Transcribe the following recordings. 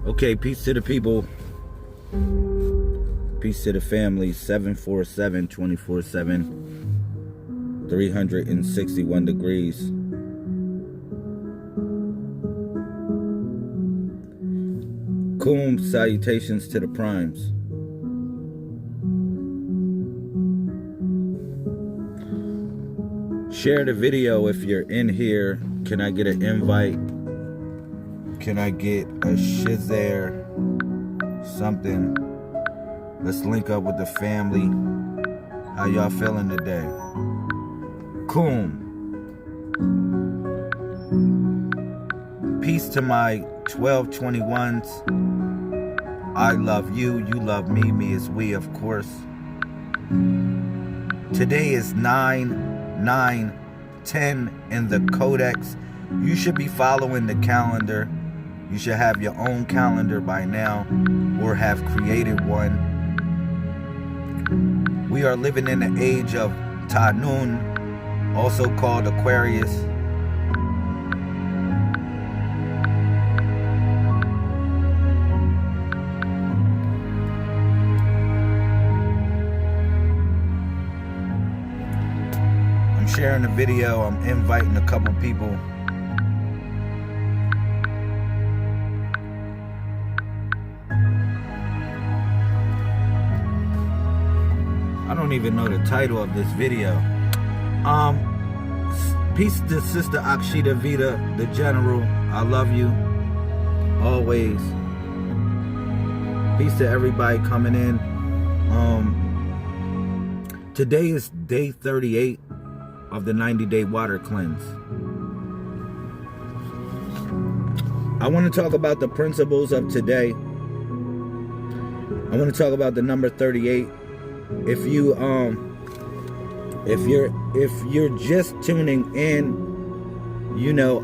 Okay, peace to the people. Peace to the family. 747 24/7, 361 degrees. Kum, salutations to the primes. Share the video if you're in here. Can I get an invite? Can I get a shizare? Something. Let's link up with the family. How y'all feeling today? Kum. Peace to my 1221s. I love you. You love me. Me is we, of course. Today is 9/9/10 in the Codex. You should be following the calendar. You should have your own calendar by now, or have created one. We are living in the age of Tanun, also called Aquarius. I'm sharing the video. I'm inviting a couple people. I don't even know the title of this video. Peace to Sister Akshita Vita, the General. I love you. Always. Peace to everybody coming in. Today is day 38 of the 90-day water cleanse. I want to talk about the principles of today. I want to talk about the number 38. If you're just tuning in, you know,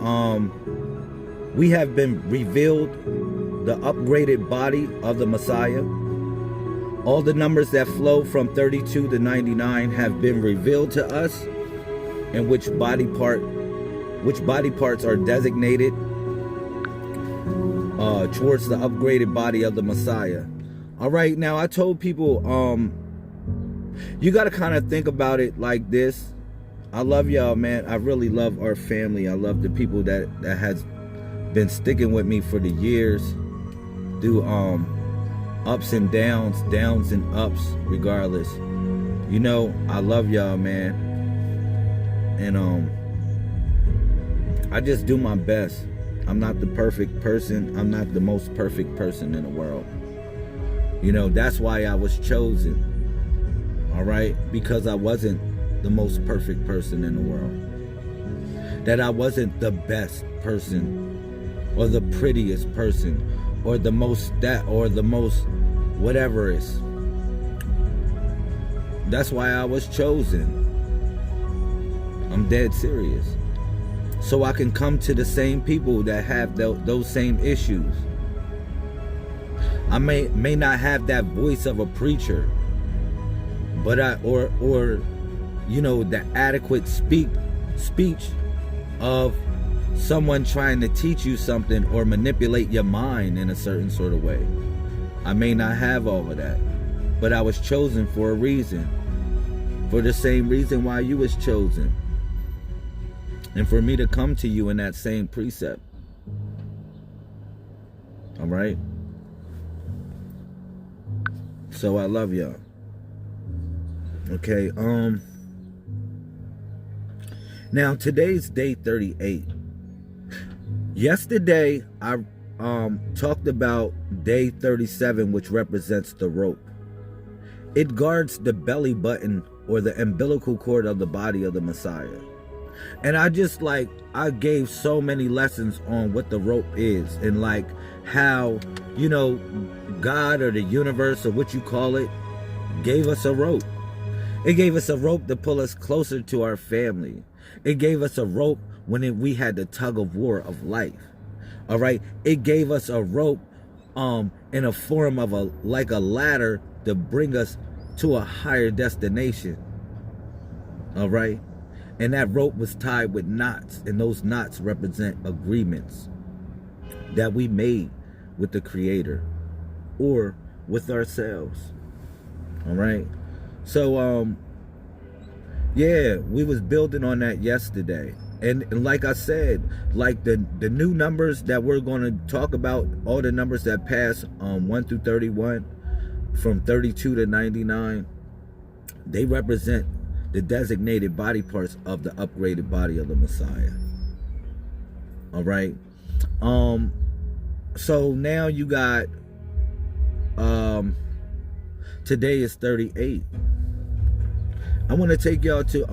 we have been revealed the upgraded body of the Messiah. All the numbers that flow from 32 to 99 have been revealed to us, and which body parts are designated towards the upgraded body of the Messiah. All right, now I told people, you got to kind of think about it like this. I love y'all, man. I really love our family. I love the people that has been sticking with me for the years, through ups and downs and ups, regardless. You know, I love y'all, man. And I just do my best. I'm not the perfect person. I'm not the most perfect person in the world. You know, that's why I was chosen. All right? Because I wasn't the most perfect person in the world. That I wasn't the best person, or the prettiest person, or the most whatever is. That's why I was chosen. I'm dead serious. So I can come to the same people that have those same issues. I may not have that voice of a preacher, but or you know, the adequate speech of someone trying to teach you something or manipulate your mind in a certain sort of way. I may not have all of that, but I was chosen for a reason, for the same reason why you was chosen, and for me to come to you in that same precept. All right? So I love y'all. Okay, now today's day 38. Yesterday I talked about day 37, which represents the rope. It guards the belly button, or the umbilical cord of the body of the Messiah. And I gave so many lessons on what the rope is, and like how, you know, God or the universe, or what you call it, gave us a rope. It gave us a rope to pull us closer to our family. It gave us a rope when we had the tug of war of life. All right. It gave us a rope in a form of a ladder to bring us to a higher destination. All right. And that rope was tied with knots, and those knots represent agreements that we made with the Creator or with ourselves. All right. So, yeah, we was building on that yesterday. And like I said, like the new numbers that we're going to talk about, all the numbers that pass 1 through 31, from 32 to 99, they represent the designated body parts of the upgraded body of the Messiah. All right. So now you got, today is 38. I want to take y'all to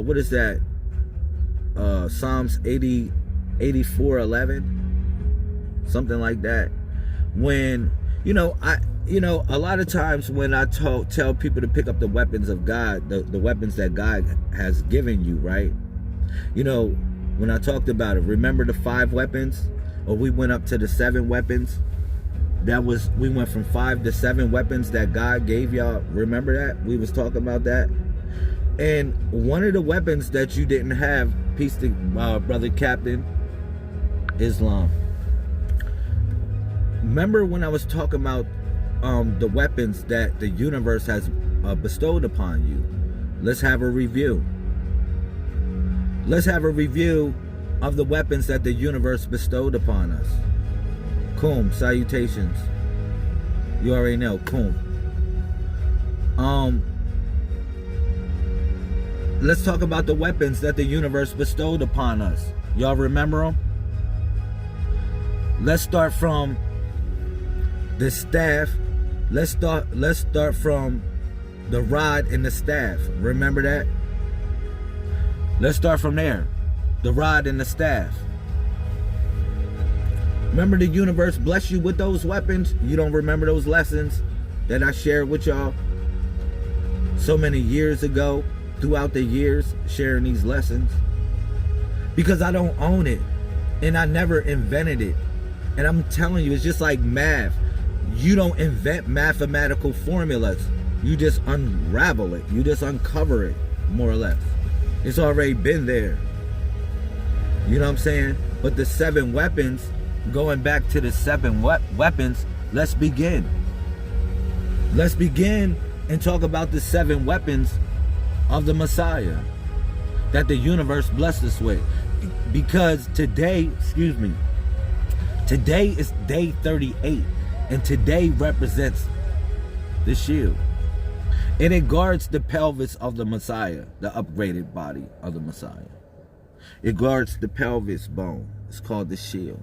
what is that? Psalms 84:11, something like that. When a lot of times when I tell people to pick up the weapons of God, the weapons that God has given you, right? When I talked about it, remember the 5 weapons, or we went up to the 7 weapons. We went from 5 to 7 weapons that God gave y'all. Remember that? We was talking about that. And one of the weapons that you didn't have, peace to brother Captain Islam. Remember when I was talking about the weapons that the universe has bestowed upon you? Let's have a review. Let's have a review of the weapons that the universe bestowed upon us. Kum, salutations. You already know, kum. Let's talk about the weapons that the universe bestowed upon us. Y'all remember them? Let's start from the staff. Let's start from the rod and the staff. Remember that? Let's start from there. The rod and the staff. Remember the universe blessed you with those weapons? You don't remember those lessons that I shared with y'all so many years ago, throughout the years, sharing these lessons? Because I don't own it, and I never invented it. And I'm telling you, it's just like math. You don't invent mathematical formulas. You just unravel it. You just uncover it, more or less. It's already been there. You know what I'm saying? But the 7 weapons, going back to the 7 weapons, let's begin. Let's begin and talk about the 7 weapons of the Messiah that the universe blessed us with. Because today is day 38, and today represents the shield. And it guards the pelvis of the Messiah, the upgraded body of the Messiah. It guards the pelvis bone. It's called the shield.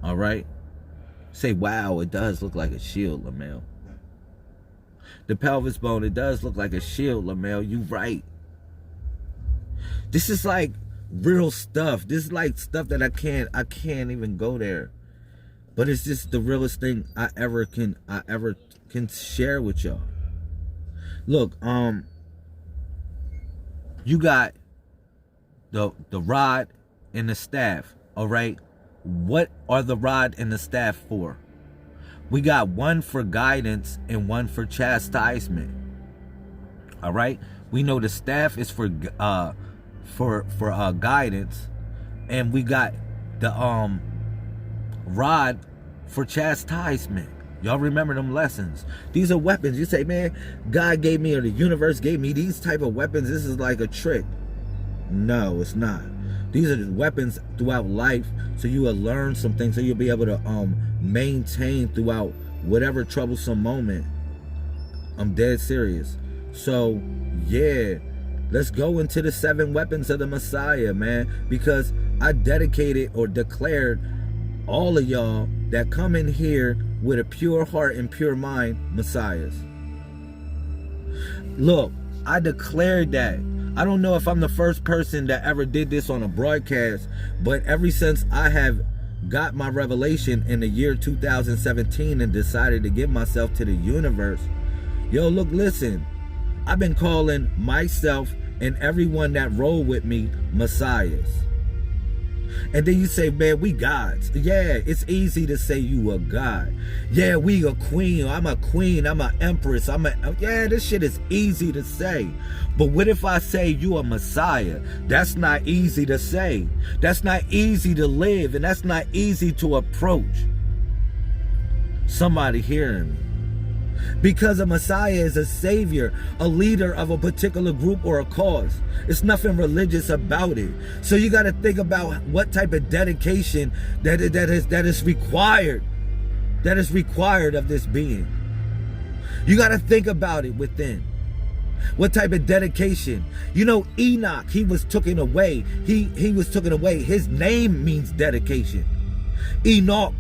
All right? Say, wow, it does look like a shield, Lamel. The pelvis bone, it does look like a shield, Lamel. You right. This is like real stuff. This is like stuff that I can't even go there. But it's just the realest thing I ever can share with y'all. Look, you got the rod and the staff, all right? What are the rod and the staff for? We got one for guidance and one for chastisement. All right? We know the staff is for guidance, and we got the rod for chastisement. Y'all remember them lessons. These are weapons. You say, man, God gave me, or the universe gave me these type of weapons. This is like a trick. No, it's not. These are weapons throughout life, so you will learn some things, so you'll be able to maintain throughout whatever troublesome moment. I'm dead serious. So, yeah, let's go into the 7 weapons of the Messiah, man, because I dedicated or declared all of y'all that come in here with a pure heart and pure mind, Messiahs. Look, I declared that. I don't know if I'm the first person that ever did this on a broadcast, but ever since I have got my revelation in the year 2017 and decided to give myself to the universe, yo, look, listen, I've been calling myself and everyone that roll with me Messiahs. And then you say, man, we gods. Yeah, it's easy to say you a god. Yeah, we a queen. I'm a queen. I'm an empress. Yeah, this shit is easy to say. But what if I say you a Messiah? That's not easy to say. That's not easy to live. And that's not easy to approach. Somebody hearing me? Because a Messiah is a savior, a leader of a particular group or a cause. It's nothing religious about it. So you got to think about what type of dedication that is required. That is required of this being. You got to think about it within. What type of dedication? You know, Enoch, he was taken away. He was taken away. His name means dedication. Enoch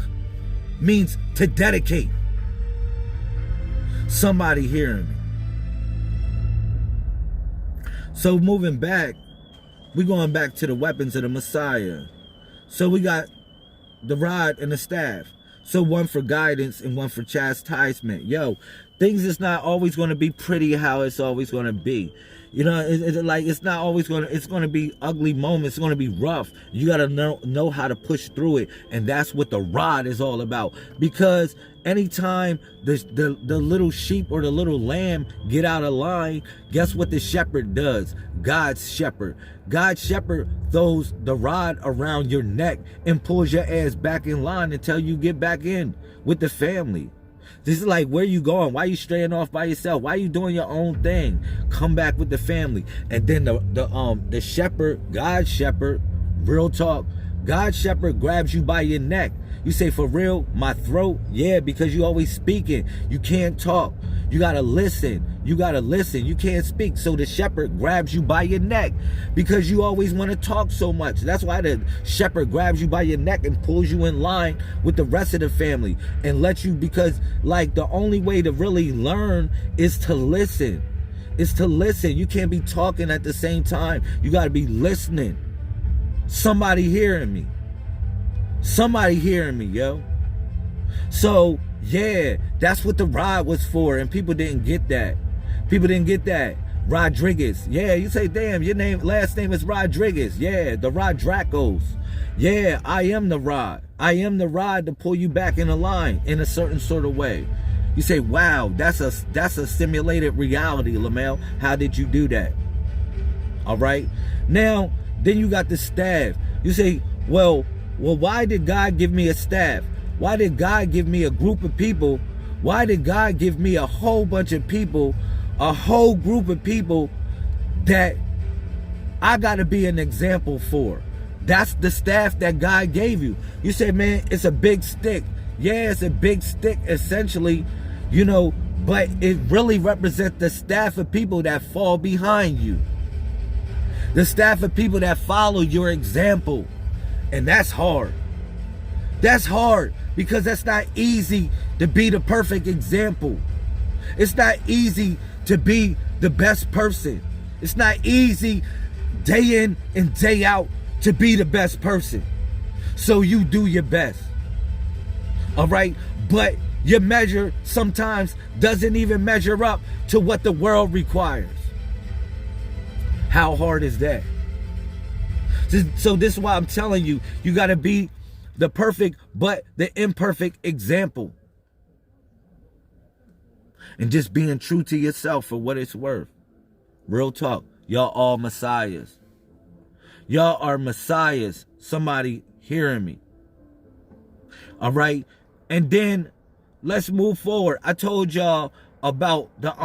means to dedicate. Somebody hearing me? So moving back, we're going back to the weapons of the Messiah. So we got the rod and the staff. So one for guidance and one for chastisement. Yo, things is not always going to be pretty how it's always going to be. You know, it's not always going to, it's going to be ugly moments. It's going to be rough. You got to know how to push through it. And that's what the rod is all about. Because anytime the little sheep or the little lamb get out of line, guess what the shepherd does? God's shepherd. God's shepherd throws the rod around your neck and pulls your ass back in line until you get back in with the family. This is like, where you going? Why you straying off by yourself? Why you doing your own thing? Come back with the family. And then the shepherd, God's shepherd, real talk, God's shepherd grabs you by your neck. You say, for real, my throat? Yeah, because you always speaking. You can't talk. You got to listen. You got to listen. You can't speak. So the shepherd grabs you by your neck because you always want to talk so much. That's why the shepherd grabs you by your neck and pulls you in line with the rest of the family and lets you, because like the only way to really learn is to listen. Is to listen. You can't be talking at the same time. You got to be listening. Somebody hearing me. Somebody hearing me, yo. So, yeah, that's what the rod was for, and people didn't get that. People didn't get that. Rodriguez. Yeah, you say, damn, your last name is Rodriguez. Yeah, the Rodracos. Yeah, I am the rod. I am the rod to pull you back in a line in a certain sort of way. You say, wow, that's a simulated reality, Lamel. How did you do that? All right. Now, then you got the staff. You say, well, why did God give me a staff? Why did God give me a group of people? Why did God give me a whole bunch of people, a whole group of people that I got to be an example for? That's the staff that God gave you. You say, man, it's a big stick. Yeah, it's a big stick, essentially, you know, but it really represents the staff of people that fall behind you. The staff of people that follow your example. And that's hard. That's hard because that's not easy to be the perfect example. It's not easy to be the best person. It's not easy day in and day out to be the best person. So you do your best. All right? But your measure sometimes doesn't even measure up to what the world requires. How hard is that? So this is why I'm telling you, you got to be the perfect but the imperfect example. And just being true to yourself for what it's worth. Real talk. Y'all all messiahs. Y'all are messiahs. Somebody hearing me. All right. And then let's move forward. I told y'all about the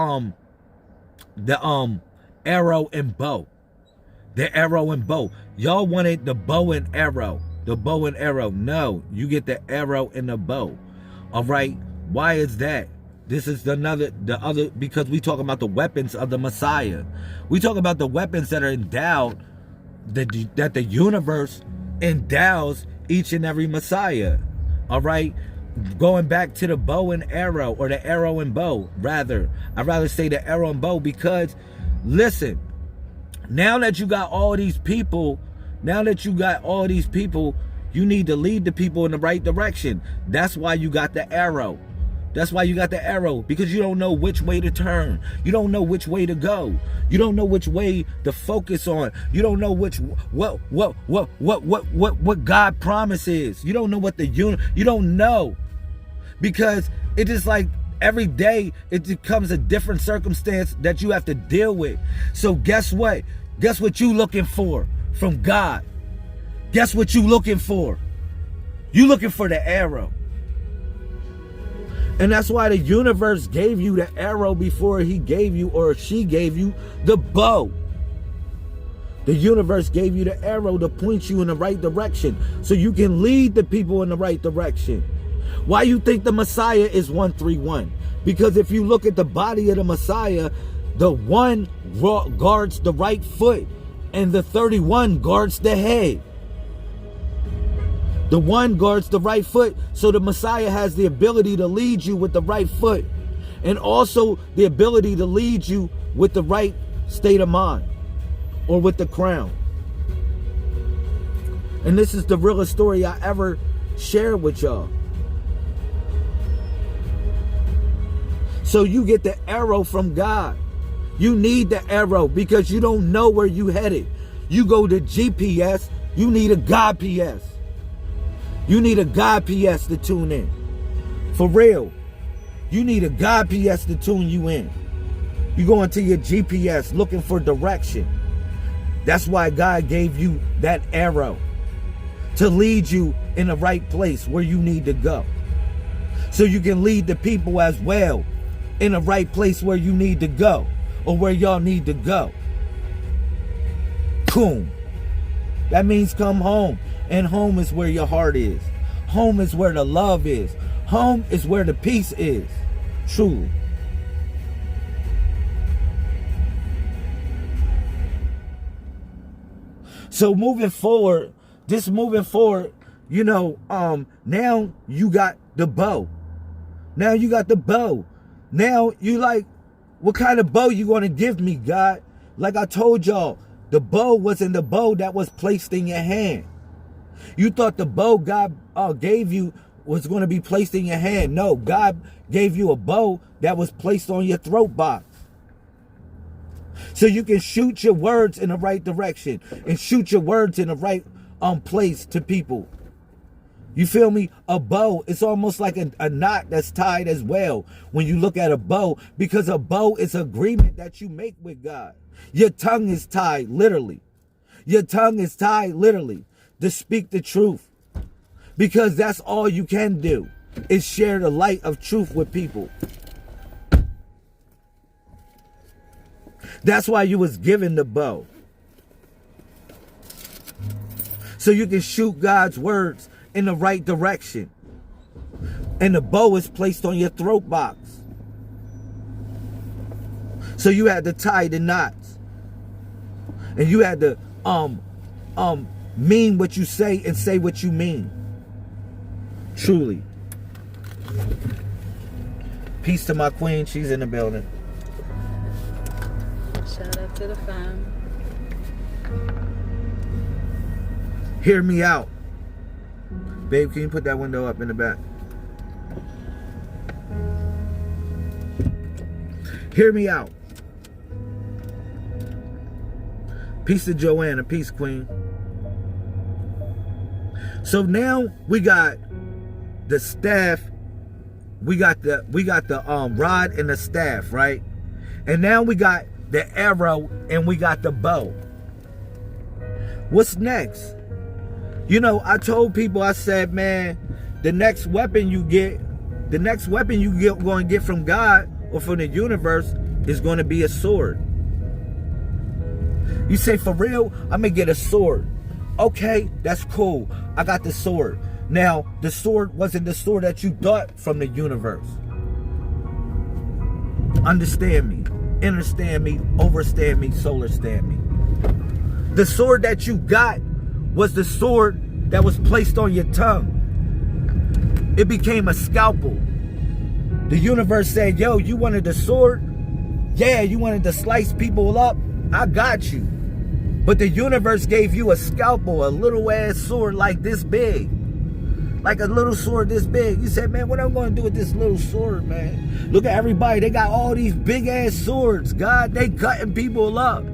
arrow and bow. The arrow and bow. Y'all wanted the bow and arrow. The bow and arrow. No, you get the arrow and the bow. All right. Why is that? This is the other, because we talk about the weapons of the Messiah. We talk about the weapons that are endowed, that the universe endows each and every Messiah. All right. Going back to the bow and arrow, or the arrow and bow, rather. I'd rather say the arrow and bow because, listen, now that you got all these people, you need to lead the people in the right direction. That's why you got the arrow. That's why you got the arrow, because you don't know which way to turn. You don't know which way to go. You don't know which way to focus on. You don't know what God promises. You don't know what you don't know, because it is like every day it becomes a different circumstance that you have to deal with. So guess what? Guess what you looking for from God? Guess what you looking for? You looking for the arrow. And that's why the universe gave you the arrow before he gave you, or she gave you, the bow. The universe gave you the arrow to point you in the right direction so you can lead the people in the right direction. Why you think the Messiah is 131? Because if you look at the body of the Messiah, the 1 guards the right foot and the 31 guards the head. The 1 guards the right foot, so the Messiah has the ability to lead you with the right foot, and also the ability to lead you with the right state of mind, or with the crown. And this is the realest story I ever shared with y'all. So you get the arrow from God. You need the arrow because you don't know where you headed. You go to GPS, you need a God PS. You need a God PS to tune in. For real. You need a God PS to tune you in. You go into your GPS looking for direction. That's why God gave you that arrow, to lead you in the right place where you need to go. So you can lead the people as well in the right place where you need to go, or where y'all need to go. Boom. That means come home. And home is where your heart is. Home is where the love is. Home is where the peace is. Truly. So moving forward, you know, now you got the bow. Now you got the bow. Now you like, what kind of bow you gonna give me, God? Like I told y'all, the bow wasn't the bow that was placed in your hand. You thought the bow God gave you was going to be placed in your hand. No, God gave you a bow that was placed on your throat box. So you can shoot your words in the right direction and shoot your words in the right place to people. You feel me? A bow, it's almost like a knot that's tied as well when you look at a bow, because a bow is an agreement that you make with God. Your tongue is tied, literally. Your tongue is tied, literally, to speak the truth, because that's all you can do, is share the light of truth with people. That's why you was given the bow, so you can shoot God's words in the right direction. And the bow is placed on your throat box, so you had to tie the knots, and you had to mean what you say and say what you mean. Truly. Peace to my queen. She's in the building. Shout out to the fam. Hear me out. Babe, can you put that window up in the back? Hear me out. Peace to Joanna. Peace, queen. So now we got the staff, we got the rod and the staff, right? And now we got the arrow and we got the bow. What's next? You know, I told people, I said, man, the next weapon you going to get from God or from the universe is going to be a sword. You say, for real? I'm going to get a sword. Okay, that's cool. I got the sword. Now, the sword wasn't the sword that you thought from the universe. Understand me. Understand me. Overstand me. Solarstand me. The sword that you got was the sword that was placed on your tongue. It became a scalpel. The universe said, yo, you wanted the sword? Yeah, you wanted to slice people up? I got you. But the universe gave you a scalpel, a little ass sword like this big. like a little sword this big. You said, man, what am I going to do with this little sword, man? Look at everybody. They got all these big ass swords. God, they cutting people up.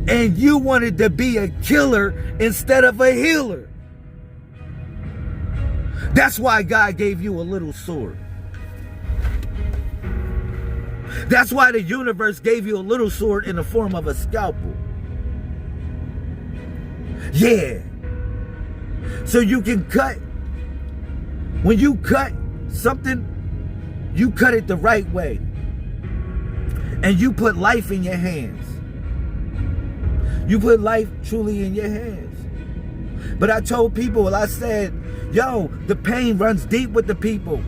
And you wanted to be a killer instead of a healer. That's why God gave you a little sword. That's why the universe gave you a little sword in the form of a scalpel. Yeah. So you can cut. When you cut something, you cut it the right way. And you put life in your hands. You put life truly in your hands. But I told people, I said, yo, the pain runs deep with the people.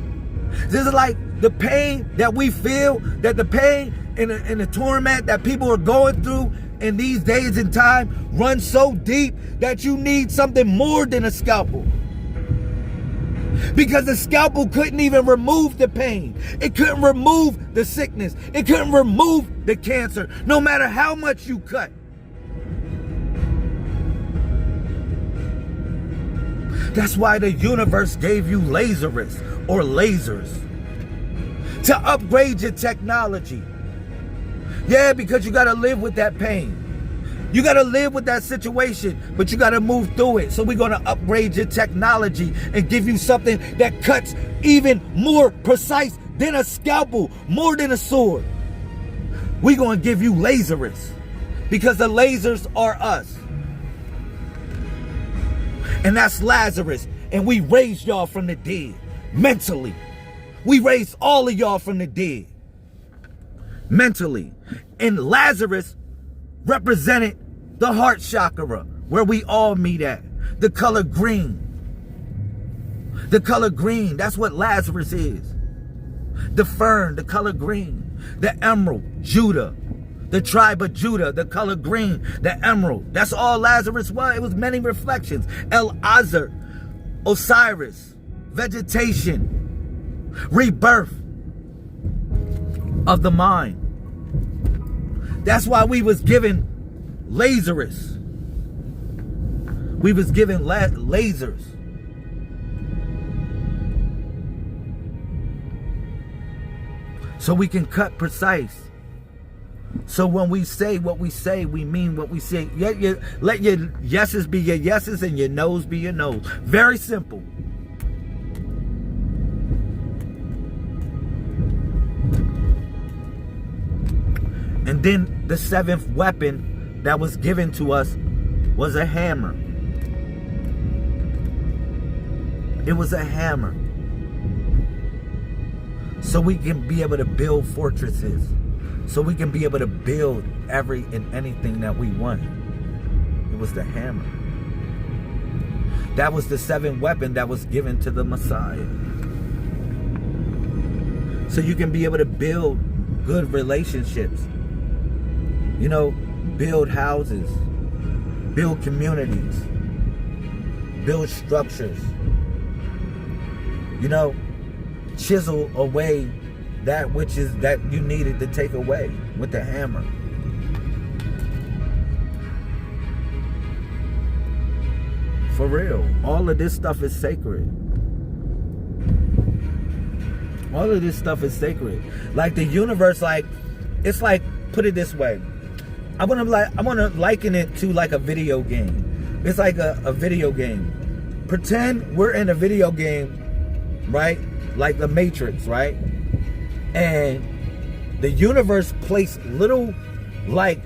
This is like the pain that we feel, that the pain and the torment that people are going through in these days and time runs so deep that you need something more than a scalpel. Because the scalpel couldn't even remove the pain. It couldn't remove the sickness. It couldn't remove the cancer, no matter how much you cut. That's why the universe gave you Lazarus or lasers to upgrade your technology. Yeah, because you got to live with that pain. You got to live with that situation, but you got to move through it. So we're going to upgrade your technology and give you something that cuts even more precise than a scalpel, more than a sword. We're going to give you Lazarus because the lasers are us. And that's Lazarus. And we raised y'all from the dead. Mentally. We raised all of y'all from the dead. Mentally. And Lazarus represented the heart chakra, where we all meet at. The color green. The color green. That's what Lazarus is. The fern, the color green. The emerald, Judah. The tribe of Judah, the color green, the emerald. That's all Lazarus was. It was many reflections. El-Azar, Osiris, vegetation, rebirth of the mind. That's why we was given Lazarus. We was given lasers. So we can cut precise. So when we say what we say, we mean what we say. Let your yeses be your yeses and your noes be your noes. Very simple. And then the seventh weapon that was given to us was a hammer. It was a hammer. So we can be able to build fortresses. So we can be able to build every and anything that we want. It was the hammer. That was the seventh weapon that was given to the Messiah. So you can be able to build good relationships. You know, build houses. Build communities. Build structures. You know, chisel away that which is that you needed to take away with the hammer. For real. All of this stuff is sacred. All of this stuff is sacred. Like the universe, like, it's like, put it this way. I want to liken it to like a video game. It's like a video game. Pretend we're in a video game, right? Like the Matrix, right? And the universe placed little like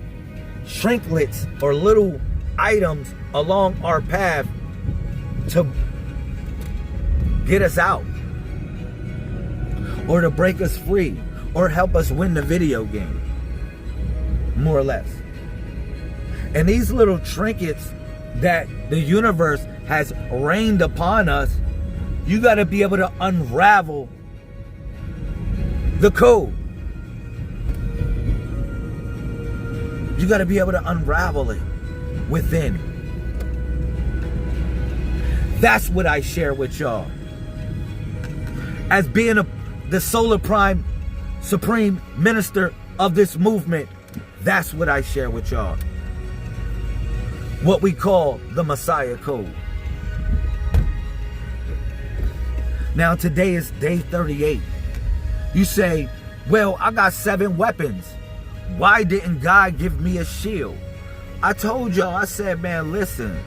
trinklets or little items along our path to get us out or to break us free or help us win the video game, more or less. And these little trinkets that the universe has rained upon us, you got to be able to unravel the code. You got to be able to unravel it within. That's what I share with y'all. As being the solar prime supreme minister of this movement, that's what I share with y'all. What we call the Messiah Code. Now today is day 38. You say, well, I got 7 weapons. Why didn't God give me a shield? I told y'all, I said, man, listen.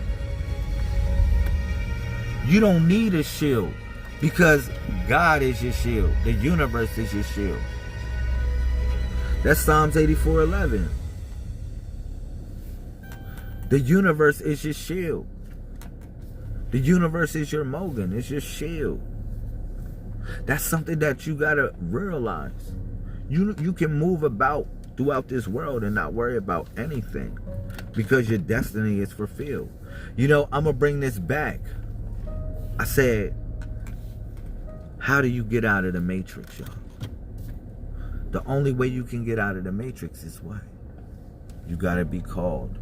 You don't need a shield because God is your shield. The universe is your shield. That's Psalms 84:11. The universe is your shield. The universe is your Mogan. It's your shield. That's something that you gotta realize. You can move about throughout this world and not worry about anything because your destiny is fulfilled. You know, I'm gonna bring this back. I said, how do you get out of the matrix, y'all? The only way you can get out of the matrix is what? You gotta be called.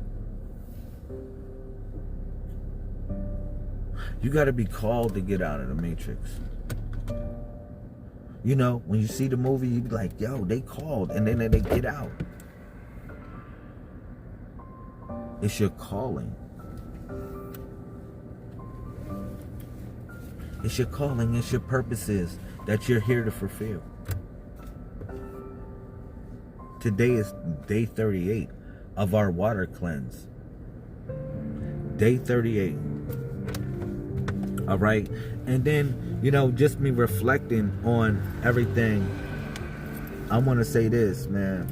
You gotta be called to get out of the matrix. You know, when you see the movie, you be like, yo, they called, and then they get out. It's your calling. It's your calling, it's your purposes that you're here to fulfill. Today is day 38 of our water cleanse. Day 38. All right. And then, you know, just me reflecting on everything, I want to say this, man.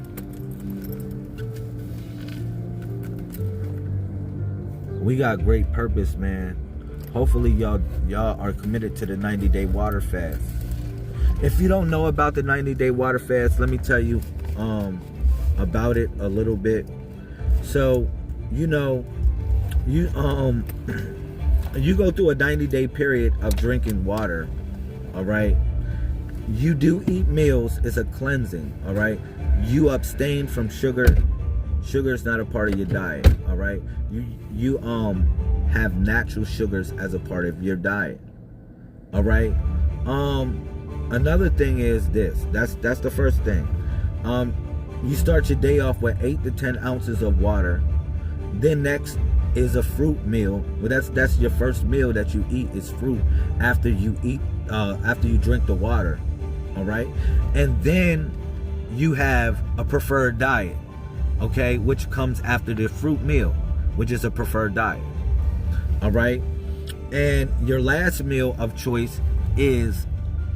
We got great purpose, man. Hopefully y'all are committed to the 90-day water fast. If you don't know about the 90-day water fast, let me tell you about it a little bit. So, you know, you go through a 90-day period of drinking water, all right? You do eat meals. It's a cleansing, all right? You abstain from sugar. Sugar is not a part of your diet, all right? You have natural sugars as a part of your diet, all right? Another thing is this. That's the first thing. You start your day off with 8 to 10 ounces of water. Then next is a fruit meal. Well, that's your first meal that you eat is fruit after you drink the water, all right? And then you have a preferred diet, okay, which comes after the fruit meal, which is a preferred diet, all right? And your last meal of choice is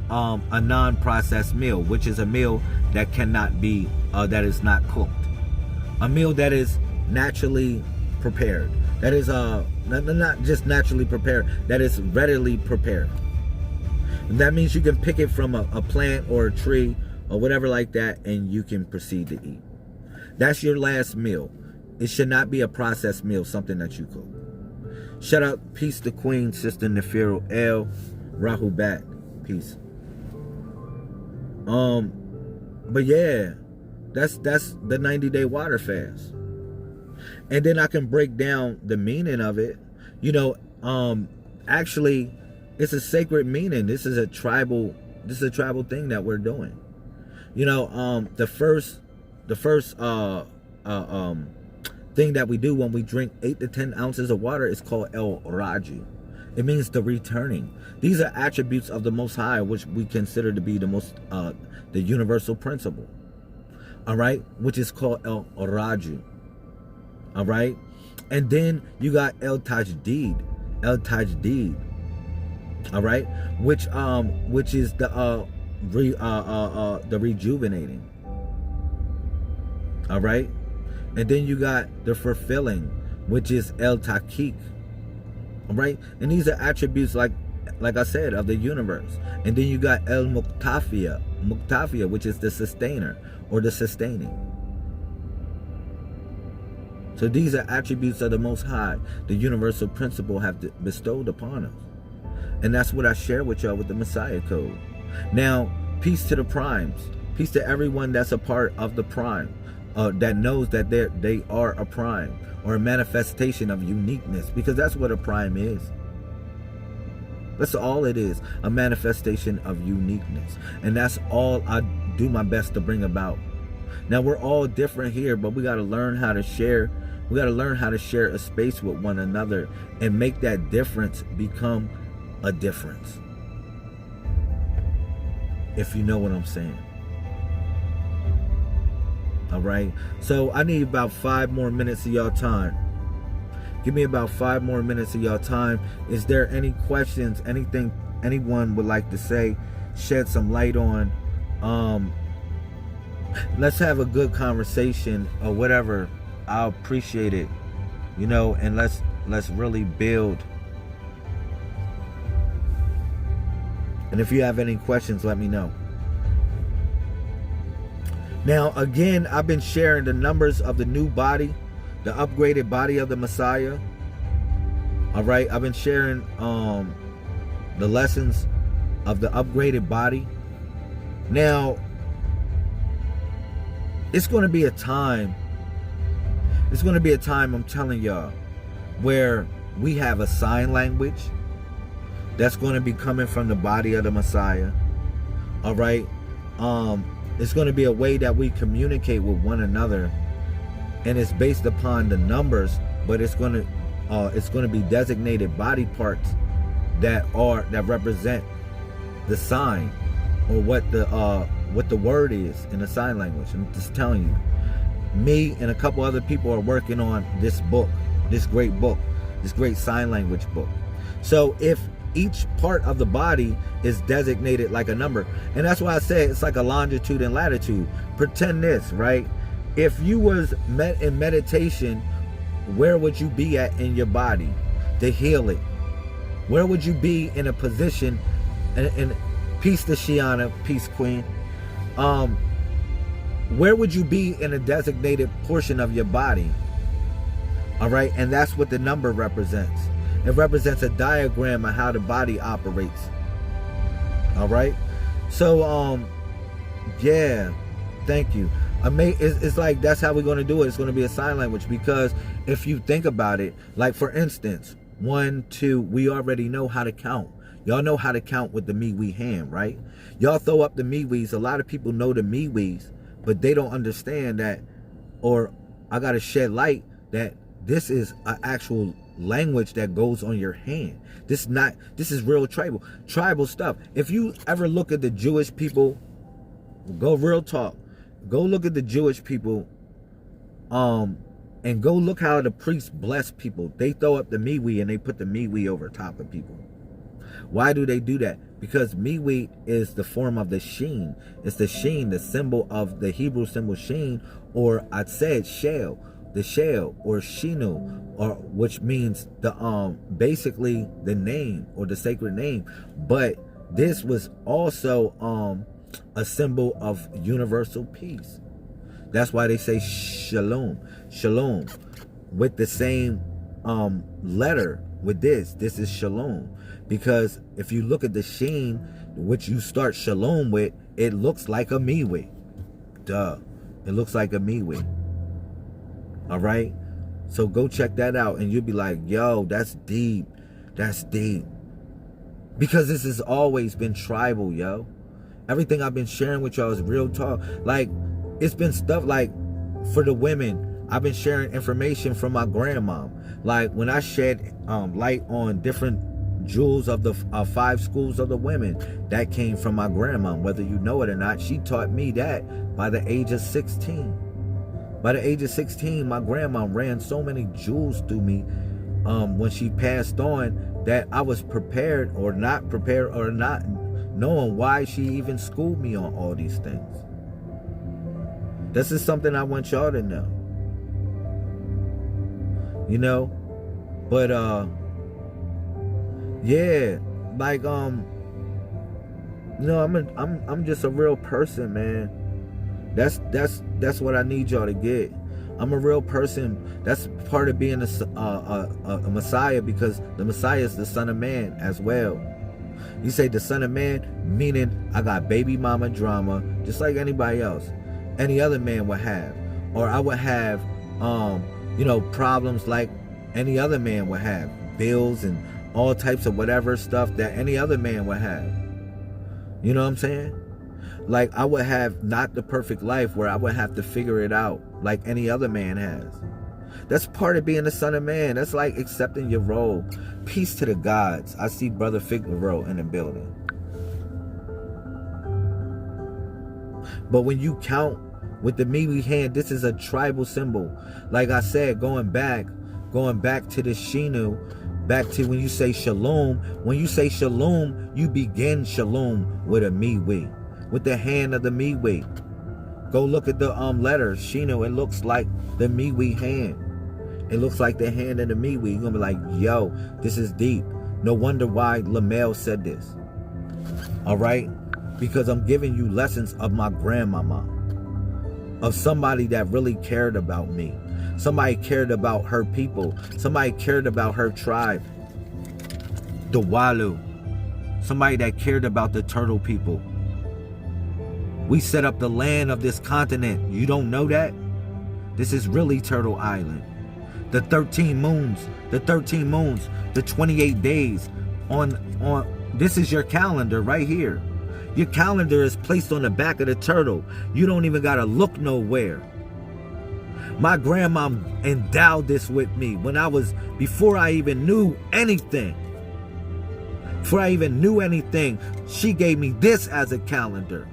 a non-processed meal, which is a meal that cannot be that is not cooked, a meal that is naturally prepared, that is not just naturally prepared, that is readily prepared. And that means you can pick it from a plant or a tree or whatever like that, and you can proceed to eat. That's your last meal. It should not be a processed meal, something that you cook. Shout out, peace to Queen Sister Nefiru El Rahu Bat, peace. But yeah, that's the 90-day water fast. And then I can break down the meaning of it. You know, actually, it's a sacred meaning. This is a tribal thing that we're doing. You know, the first thing that we do when we drink 8 to 10 ounces of water is called El Raju. It means the returning. These are attributes of the Most High, which we consider to be the universal principle. All right, which is called El Raju. All right, and then you got El Tajdid. All right, which is the rejuvenating. All right, and then you got the fulfilling, which is El Takik. All right, and these are attributes like I said, of the universe. And then you got El Muktafia, which is the sustainer or the sustaining. So these are attributes of the Most High, the universal principle have bestowed upon us. And that's what I share with y'all with the Messiah Code. Now, peace to the primes. Peace to everyone that's a part of the prime, that knows that they are a prime or a manifestation of uniqueness, because that's what a prime is. That's all it is, a manifestation of uniqueness. And that's all I do my best to bring about. Now, we're all different here, but we got to learn how to share. We got to learn how to share a space with one another and make that difference become a difference. if you know what I'm saying. All right. So I need about 5 more minutes of y'all time. Give me about 5 more minutes of y'all time. Is there any questions, anything anyone would like to say, shed some light on? Let's have a good conversation or whatever. I'll appreciate it. You know, and let's really build. And if you have any questions, let me know. Now, again, I've been sharing the numbers of the new body, the upgraded body of the Messiah. All right, I've been sharing the lessons of the upgraded body. Now, it's going to be a time. It's going to be a time, I'm telling y'all, where we have a sign language that's going to be coming from the body of the Messiah. All right. It's going to be a way that we communicate with one another, and it's based upon the numbers, but it's going to be designated body parts that represent the sign, or what the word is in the sign language. I'm just telling you, me and a couple other people are working on this book, this great sign language book. So if each part of the body is designated like a number, and that's why I say it's like a longitude and latitude. Pretend this, right? If you was in meditation, where would you be at in your body to heal it? Where would you be in a position? And peace to Shiana, peace queen. Where would you be in a designated portion of your body? All right, and that's what the number represents. It represents a diagram of how the body operates. All right. So, yeah, thank you. It's like that's how we're going to do it. It's going to be a sign language, because if you think about it, like for instance, 1, 2, we already know how to count. Y'all know how to count with the me-we hand, right? Y'all throw up the me-we's. A lot of people know the me-we's, but they don't understand that, or I got to shed light that this is an actual language that goes on your hand. This is real tribal stuff. If you ever look at the Jewish people, go real talk, go look at the Jewish people, and go look how the priests bless people. They throw up the me-we and they put the me-we over top of people. Why do they do that? Because me-we is the form of the sheen. It's the sheen, the symbol of the Hebrew symbol sheen, or I'd say it's shell. The shell, or shinu, or which means the basically the name, or the sacred name. But this was also a symbol of universal peace. That's why they say shalom, shalom, with the same letter with this. This is shalom, because if you look at the sheen, which you start shalom with, it looks like a miwe. Duh, it looks like a miwe. All right, so go check that out, and you'll be like, yo, that's deep. That's deep. Because this has always been tribal, yo. Everything I've been sharing with y'all is real talk. Like, it's been stuff like, for the women, I've been sharing information from my grandma. Like, when I shed light on different jewels of the 5 schools of the women, that came from my grandma. Whether you know it or not, she taught me that by the age of 16. By the age of 16, my grandma ran so many jewels through me when she passed on, that I was prepared or not knowing why she even schooled me on all these things. This is something I want y'all to know. You know? But yeah, like you know, I'm just a real person, man. That's what I need y'all to get. I'm a real person. That's part of being a Messiah, because the Messiah is the Son of Man as well. You say the Son of Man, meaning I got baby mama drama, just like anybody else, any other man would have. Or I would have, you know, problems like any other man would have. Bills and all types of whatever stuff that any other man would have. You know what I'm saying? Like, I would have not the perfect life where I would have to figure it out like any other man has. That's part of being the Son of Man. That's like accepting your role. Peace to the gods. I see Brother Figaro in the building. But when you count with the Miwi hand, this is a tribal symbol. Like I said, going back to the Shinu, back to when you say shalom. When you say shalom, you begin shalom with a Miwi, with the hand of the Miwi. Go look at the letters, Shinu. It looks like the Miwi hand. It looks like the hand of the Miwi. You're gonna be like, yo, this is deep. No wonder why Lamel said this. All right? Because I'm giving you lessons of my grandmama, of somebody that really cared about me. Somebody cared about her people. Somebody cared about her tribe. The Walu. Somebody that cared about the turtle people. We set up the land of this continent. You don't know that? This is really Turtle Island. The 13 moons, the 28 days on this is your calendar right here. Your calendar is placed on the back of the turtle. You don't even gotta look nowhere. My grandma endowed this with me before I even knew anything. Before I even knew anything, she gave me this as a calendar.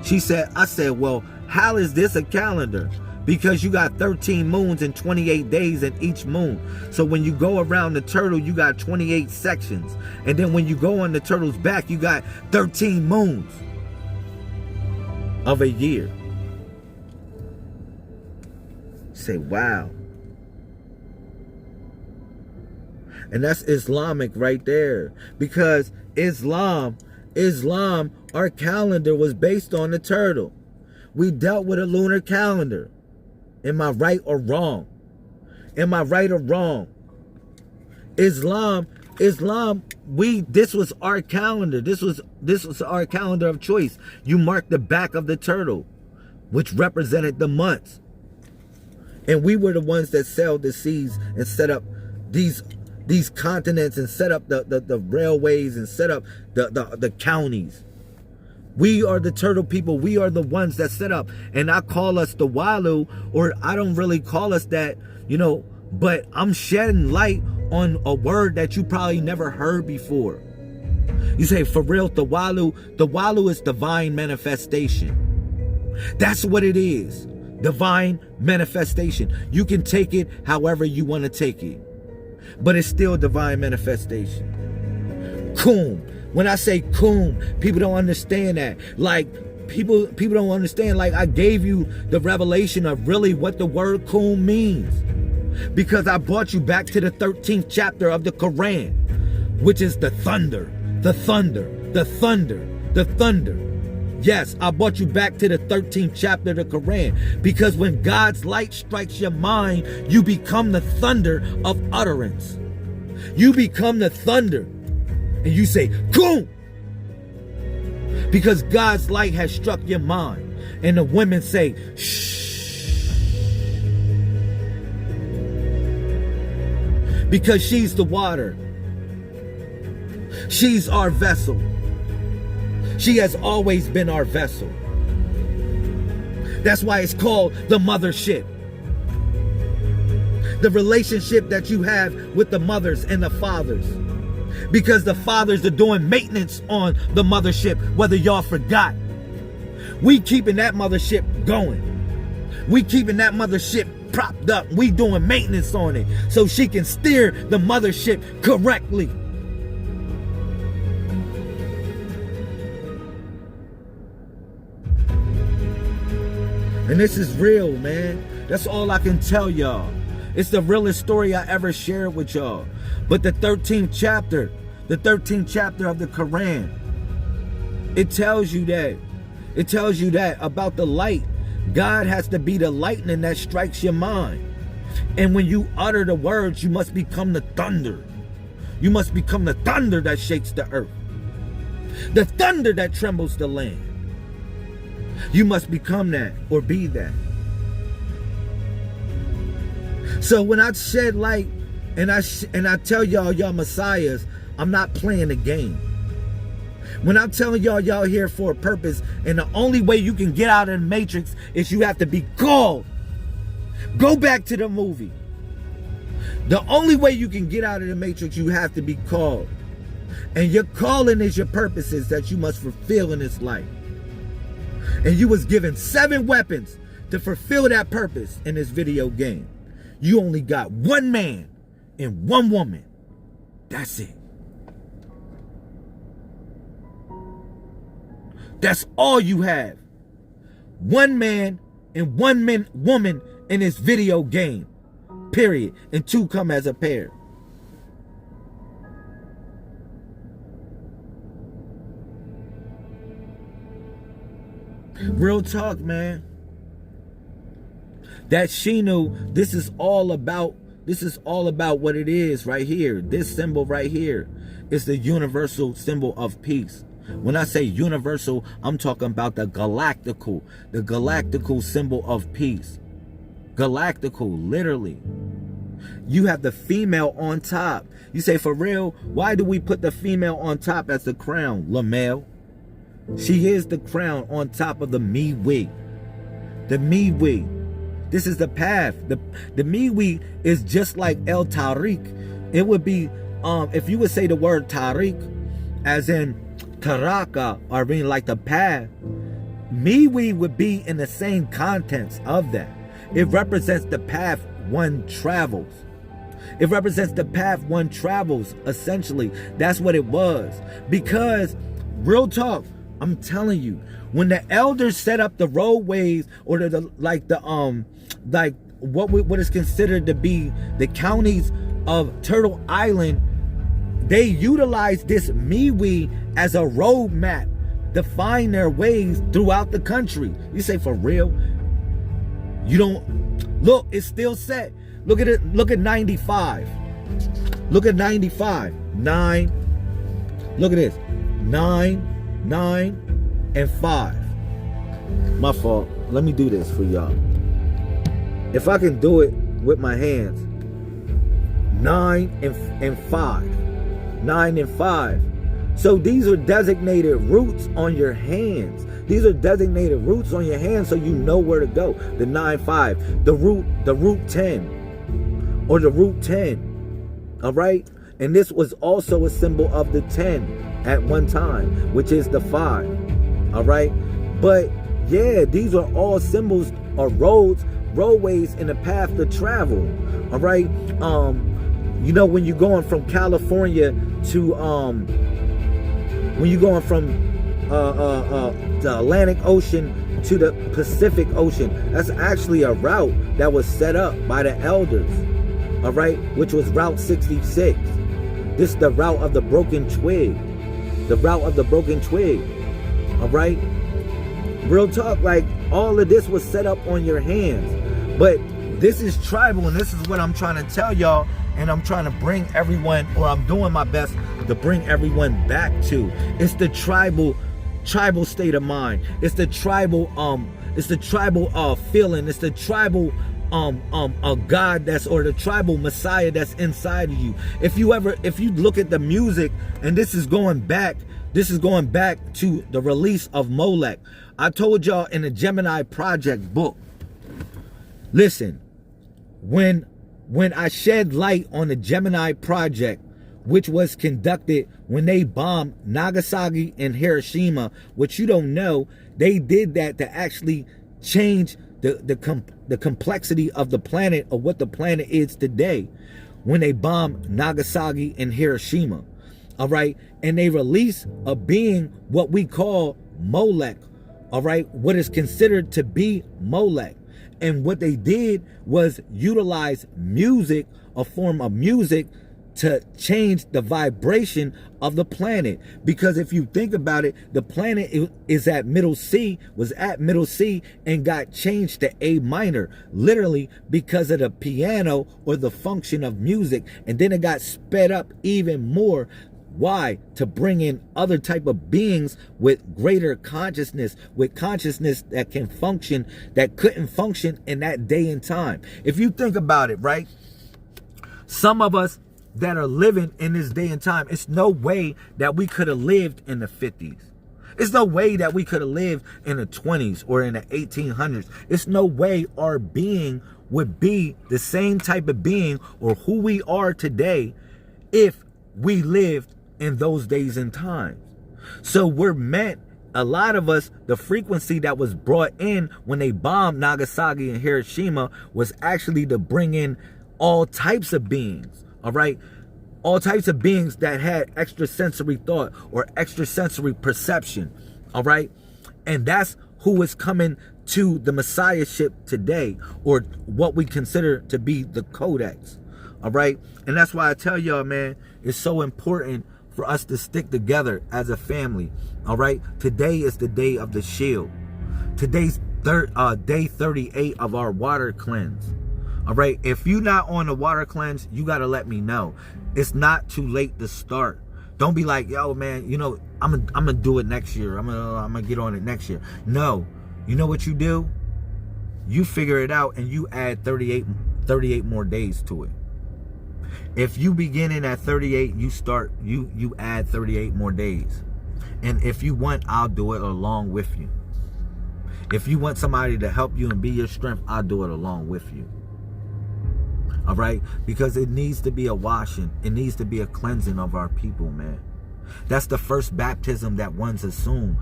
I said, well, how is this a calendar? Because you got 13 moons and 28 days in each moon. So when you go around the turtle, you got 28 sections. And then when you go on the turtle's back, you got 13 moons of a year. Say, wow. And that's Islamic right there. Because Islam, our calendar was based on the turtle. We dealt with a lunar calendar. Am I right or wrong? Am I right or wrong? Islam, this was our calendar. This was our calendar of choice. You marked the back of the turtle, which represented the months. And we were the ones that sailed the seas and set up these continents and set up the railways and set up the counties. We are the turtle people. We are the ones that set up. And I call us the Walu, or I don't really call us that, but I'm shedding light on a word that you probably never heard before. You say, for real, the Walu is divine manifestation. That's what it is. Divine manifestation. You can take it however you want to take it, but it's still divine manifestation. Kum. When I say kum, people don't understand that. Like, people don't understand. Like, I gave you the revelation of really what the word kum means. Because I brought you back to the 13th chapter of the Quran, which is the thunder, the thunder, the thunder, the thunder. Yes, I brought you back to the 13th chapter of the Quran. Because when God's light strikes your mind, you become the thunder of utterance. You become the thunder. And you say, Kum! Because God's light has struck your mind. And the women say, shh. Because she's the water. She's our vessel. She has always been our vessel. That's why it's called the mothership. The relationship that you have with the mothers and the fathers. Because the fathers are doing maintenance on the mothership, whether y'all forgot. We keeping that mothership going. We keeping that mothership propped up. We doing maintenance on it so she can steer the mothership correctly. And this is real, man. That's all I can tell y'all. It's the realest story I ever shared with y'all. But the 13th chapter of the Quran, it tells you that. It tells you that about the light. God has to be the lightning that strikes your mind. And when you utter the words, you must become the thunder. You must become the thunder that shakes the earth. The thunder that trembles the land. You must become that or be that. So when I shed light and I tell y'all messiahs, I'm not playing a game. When I'm telling y'all here for a purpose, and the only way you can get out of the matrix is you have to be called. Go back to the movie. The only way you can get out of the matrix, you have to be called. And your calling is your purposes that you must fulfill in this life. And you was given 7 weapons to fulfill that purpose in this video game. You only got 1 man and 1 woman. That's it. That's all you have. 1 man and 1 woman in this video game. Period. And 2 come as a pair. Real talk, man. That Shinu, this is all about what it is right here. This symbol right here is the universal symbol of peace. When I say universal, I'm talking about the galactical symbol of peace. Galactical, literally. You have the female on top. You say, for real, why do we put the female on top as the crown, Lamel? She is the crown on top of the me-we. The me-we. This is the path. The me-we is just like El Tariq. It would be, if you would say the word Tariq, as in Taraka, or being like the path, me-we would be in the same contents of that. It represents the path one travels. It represents the path one travels, essentially. That's what it was. Because, real talk, I'm telling you, when the elders set up the roadways, or what is considered to be the counties of Turtle Island, they utilized this me-we as a roadmap to find their ways throughout the country. You say, for real? You don't look, it's still set. Look at it, look at 95. Look at 95. 9. Look at this. 9, 9, and 5. My fault. Let me do this for y'all. If I can do it with my hands. 9 and 5. 9 and 5. So these are designated routes on your hands. These are designated routes on your hands, so you know where to go. The 9-5, the route 10, or the route 10. All right, and this was also a symbol of the 10 at one time, which is the 5. All right, but yeah, these are all symbols or roadways in the path to travel. All right, you know, when you're going from California to when you're going from the Atlantic Ocean to the Pacific Ocean, that's actually a route that was set up by the elders, all right, which was Route 66. This is the route of the broken twig. The route of the broken twig, all right? Real talk, like, all of this was set up on your hands. But this is tribal, and this is what I'm trying to tell y'all, and I'm trying to bring everyone, or I'm doing my best to bring everyone back to. It's the tribal state of mind. It's the tribal feeling. It's the tribal God that's, or the tribal Messiah that's inside of you. If you look at the music, and this is going back to the release of Molech. I told y'all in the Gemini Project book, listen, when I shed light on the Gemini Project, which was conducted when they bombed Nagasaki and Hiroshima, which you don't know, they did that to actually change the complexity of the planet, or what the planet is today, when they bombed Nagasaki and Hiroshima. All right, and they release a being, what we call Molech. All right, what is considered to be Molech. And what they did was utilize music, a form of music, to change the vibration of the planet. Because if you think about it, the planet was at middle C, and got changed to A minor, literally because of the piano, or the function of music. And then it got sped up even more. Why? To bring in other type of beings with greater consciousness, with consciousness that can function, that couldn't function in that day and time. If you think about it, right? Some of us that are living in this day and time, it's no way that we could have lived in the 50s. It's no way that we could have lived in the 20s or in the 1800s. It's no way our being would be the same type of being, or who we are today, if we lived in those days and times. So we're meant a lot of us, the frequency that was brought in when they bombed Nagasaki and Hiroshima was actually to bring in all types of beings, all right? All types of beings that had extrasensory thought or extrasensory perception, all right? And that's who is coming to the messiahship today, or what we consider to be the codex, all right? And that's why I tell y'all, man, it's so important for us to stick together as a family, all right? Today is the day of the shield. Today's day 38 of our water cleanse, all right? If you're not on the water cleanse, you got to let me know. It's not too late to start. Don't be like, yo, man, you know, I'm gonna do it next year. I'm gonna get on it next year. No, you know what you do? You figure it out and you add 38 more days to it. If you begin in at 38, you add 38 more days. And if you want, I'll do it along with you. If you want somebody to help you and be your strength, I'll do it along with you. All right? Because it needs to be a washing. It needs to be a cleansing of our people, man. That's the first baptism that one's assumed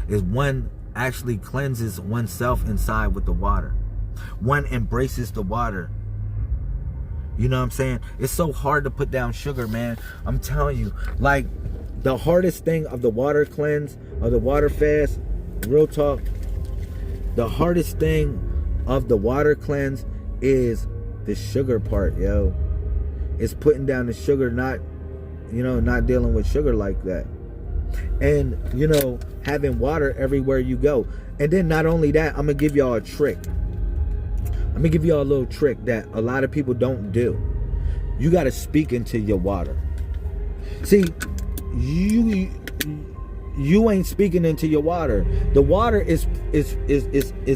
is one actually cleanses oneself inside with the water. One embraces the water. You know what I'm saying? It's so hard to put down sugar, man. I'm telling you, like, the hardest thing of the water cleanse, of the water fast, real talk, the hardest thing of the water cleanse is the sugar part, yo. It's putting down the sugar, not dealing with sugar like that. And, you know, having water everywhere you go. And then not only that, I'm going to give y'all a trick. Let me give you all a little trick that a lot of people don't do. You got to speak into your water. See, you ain't speaking into your water. The water is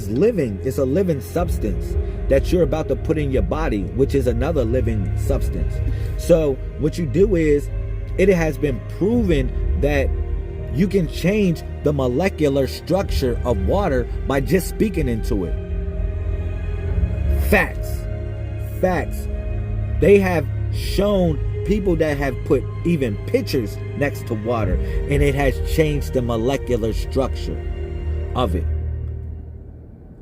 living. It's a living substance that you're about to put in your body, which is another living substance. So what you do is, it has been proven that you can change the molecular structure of water by just speaking into it. Facts. They have shown people that have put even pictures next to water, and it has changed the molecular structure of it.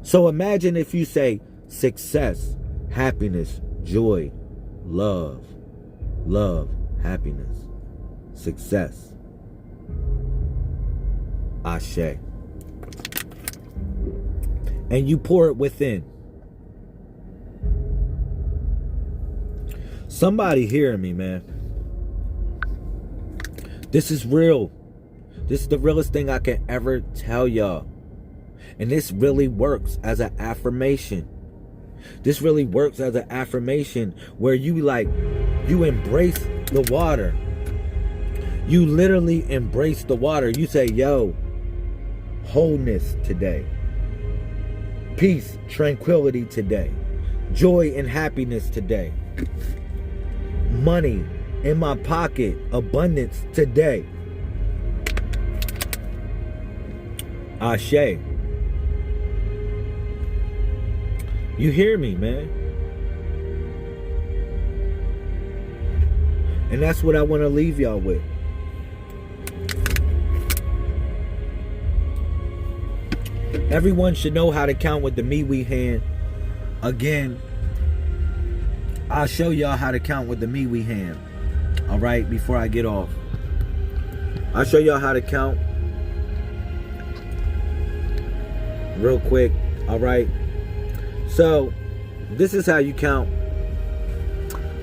So imagine if you say success, happiness, joy, love, happiness, success, Ashe. And you pour it within. Somebody hearing me, man. This is real. This is the realest thing I can ever tell y'all. And this really works as an affirmation. This really works as an affirmation where you embrace the water. You literally embrace the water. You say, yo, wholeness today. Peace, tranquility today. Joy and happiness today. Money in my pocket, abundance today. Ashe. You hear me, man? And that's what I want to leave y'all with. Everyone should know how to count with the me-we hand. Again, I'll show y'all how to count with the me-we hand. All right, before I get off. I'll show y'all how to count real quick. All right. So, this is how you count.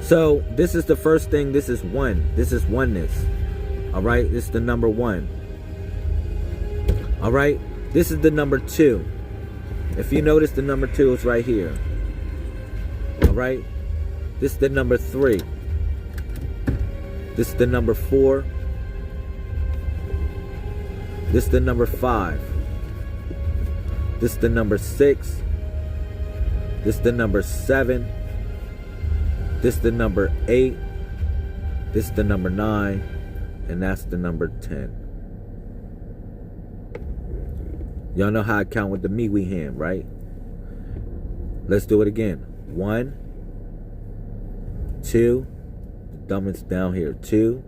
So, this is the first thing. This is one. This is oneness. All right. This is the number one. All right. This is the number two. If you notice, the number two is right here. All right. This is the number three. This is the number four. This is the number five. This is the number six. This is the number seven. This is the number 8. This is the number 9. And that's the number 10. Y'all know how I count with the me-we hand, right? Let's do it again. 1, 2. The thumb is down here. 2,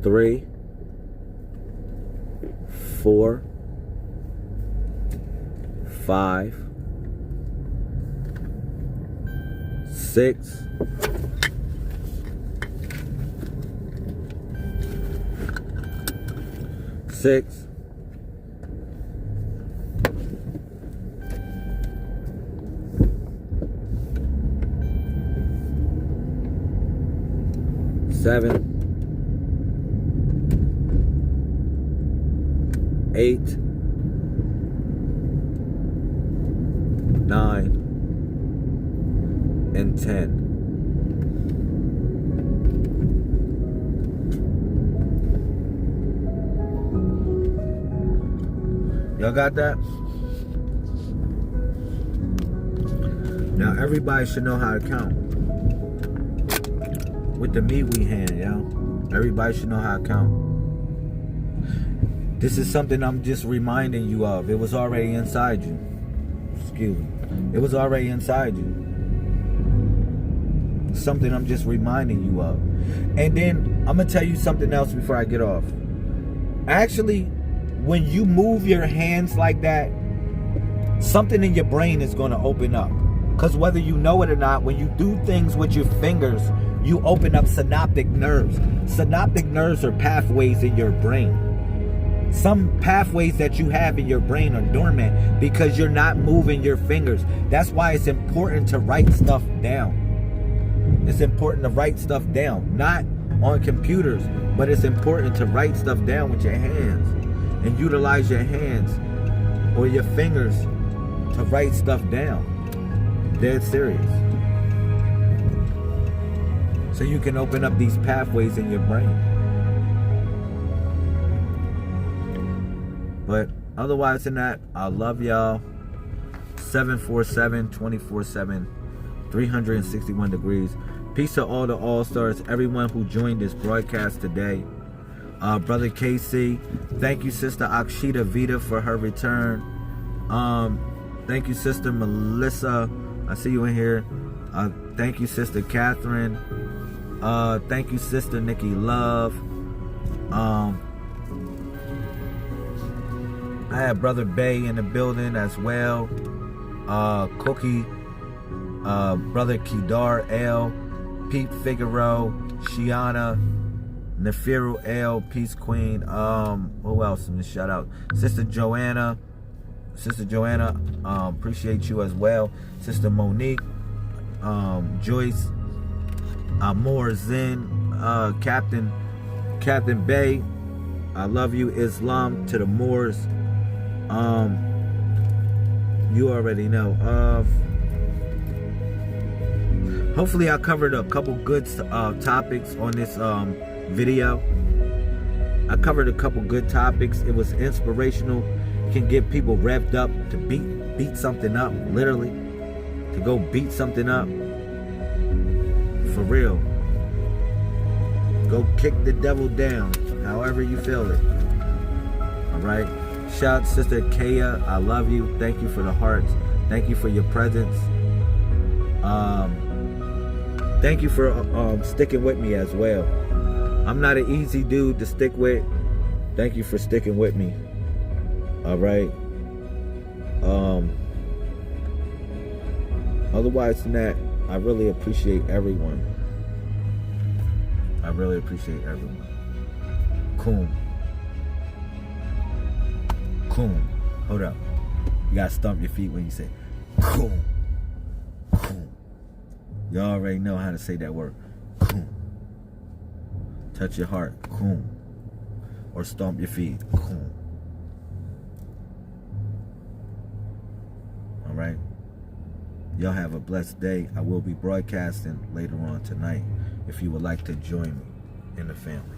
3, 4, 5, 6, 6, 7, 8, 9, and 10. Y'all got that? Now everybody should know how to count. With the MeWe hand, yo. Everybody should know how to count. This is something I'm just reminding you of. It was already inside you. Excuse me. It was already inside you. Something I'm just reminding you of. And then I'm going to tell you something else before I get off. Actually, when you move your hands like that, something in your brain is going to open up. Because whether you know it or not, when you do things with your fingers, you open up synaptic nerves. Synaptic nerves are pathways in your brain. Some pathways that you have in your brain are dormant because you're not moving your fingers. That's why it's important to write stuff down. It's important to write stuff down. Not on computers, but it's important to write stuff down with your hands. And utilize your hands or your fingers to write stuff down. Dead serious. So you can open up these pathways in your brain. But otherwise than that, I love y'all. 747, 24/7, 361 degrees. Peace to all the all-stars, everyone who joined this broadcast today. Brother KC, thank you, Sister Akshita Vita, for her return. Thank you, Sister Melissa. I see you in here. Thank you, Sister Catherine. Thank you, Sister Nikki Love. I had Brother Bay in the building as well. Cookie, Brother Kedar L, Pete Figaro, Shiana, Nefiru L, Peace Queen. Who else? Let me shout out. Sister Joanna, appreciate you as well. Sister Monique, Joyce, Amor Zen, Captain Bay, I love you. Islam to the Moors. You already know. Hopefully I covered a couple good topics on this video. I covered a couple good topics. It was inspirational. Can get people revved up to beat something up, literally. To go beat something up. For real. Go kick the devil down, however you feel it. Alright? Shout out to Sister Kaya. I love you. Thank you for the hearts. Thank you for your presence. Thank you for sticking with me as well. I'm not an easy dude to stick with. Thank you for sticking with me. Alright. Otherwise than that, I really appreciate everyone. I really appreciate everyone. Coom. Hold up. You gotta stomp your feet when you say coom. You already know how to say that word. Coom. Touch your heart. Coom. Or stomp your feet. Coom. Alright? Y'all have a blessed day. I will be broadcasting later on tonight if you would like to join me in the family.